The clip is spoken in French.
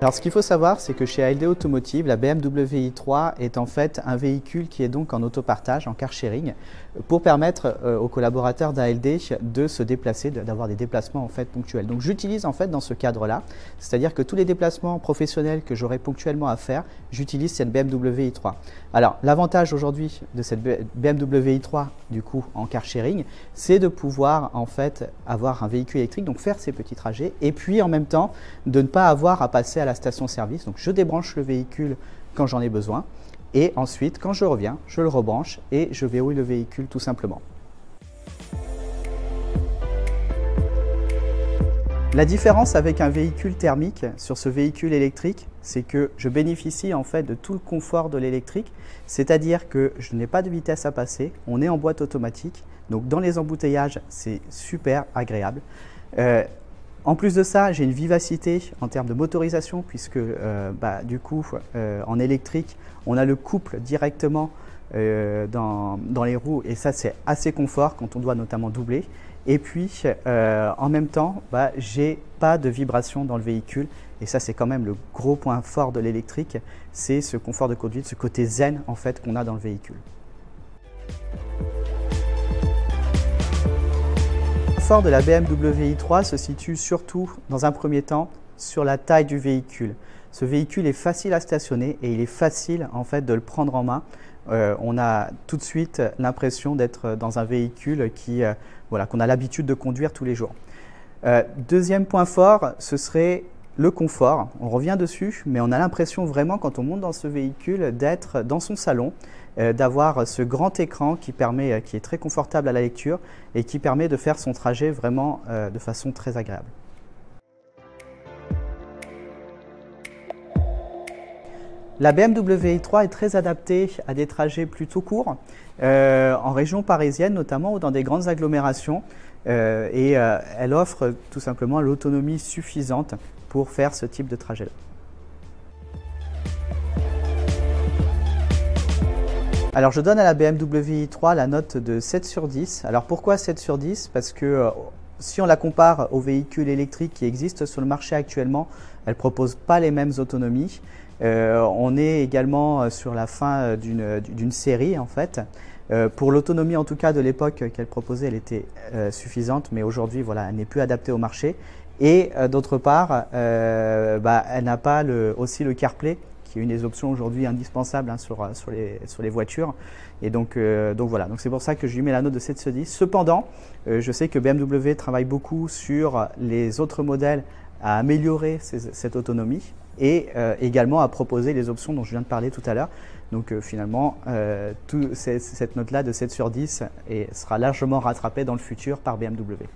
Alors ce qu'il faut savoir, c'est que chez ALD Automotive, la BMW i3 est en fait un véhicule qui est donc en autopartage, en car sharing, pour permettre aux collaborateurs d'ALD de se déplacer, d'avoir des déplacements en fait ponctuels. Donc j'utilise en fait dans ce cadre-là, c'est-à-dire que tous les déplacements professionnels que j'aurai ponctuellement à faire, j'utilise cette BMW i3. Alors l'avantage aujourd'hui de cette BMW i3 du coup en car sharing, c'est de pouvoir en fait avoir un véhicule électrique, donc faire ces petits trajets, et puis en même temps de ne pas avoir à passer à la station-service. Donc je débranche le véhicule quand j'en ai besoin et ensuite quand je reviens, je le rebranche et je verrouille le véhicule tout simplement. La différence avec un véhicule thermique sur ce véhicule électrique, c'est que je bénéficie en fait de tout le confort de l'électrique, c'est-à-dire que je n'ai pas de vitesse à passer, on est en boîte automatique, donc dans les embouteillages c'est super agréable. En plus de ça, j'ai une vivacité en termes de motorisation puisque du coup, en électrique, on a le couple directement dans les roues et ça, c'est assez confort quand on doit notamment doubler. Et puis, en même temps, j'ai pas de vibration dans le véhicule et ça, c'est quand même le gros point fort de l'électrique, c'est ce confort de conduite, ce côté zen en fait qu'on a dans le véhicule. Le fort de la BMW i3 se situe surtout, dans un premier temps, sur la taille du véhicule. Ce véhicule est facile à stationner et il est facile en fait de le prendre en main. On a tout de suite l'impression d'être dans un véhicule qu'on a l'habitude de conduire tous les jours. Deuxième point fort, ce serait le confort. On revient dessus, mais on a l'impression vraiment quand on monte dans ce véhicule d'être dans son salon, d'avoir ce grand écran qui est très confortable à la lecture et qui permet de faire son trajet vraiment de façon très agréable. La BMW i3 est très adaptée à des trajets plutôt courts, en région parisienne notamment ou dans des grandes agglomérations elle offre tout simplement l'autonomie suffisante pour faire ce type de trajet-là. Alors je donne à la BMW i3 la note de 7 sur 10. Alors pourquoi 7 sur 10? Parce que si on la compare aux véhicules électriques qui existent sur le marché actuellement, elle ne propose pas les mêmes autonomies. On est également sur la fin d'une série en fait. Pour l'autonomie en tout cas de l'époque qu'elle proposait, elle était suffisante, mais aujourd'hui voilà, elle n'est plus adaptée au marché. Et d'autre part, elle n'a pas aussi le CarPlay, qui est une des options aujourd'hui indispensables sur les voitures. Et donc voilà, donc c'est pour ça que je lui mets la note de 7 sur 10. Cependant, je sais que BMW travaille beaucoup sur les autres modèles à améliorer cette autonomie et également à proposer les options dont je viens de parler tout à l'heure. Donc finalement, cette note-là de 7 sur 10 sera largement rattrapée dans le futur par BMW.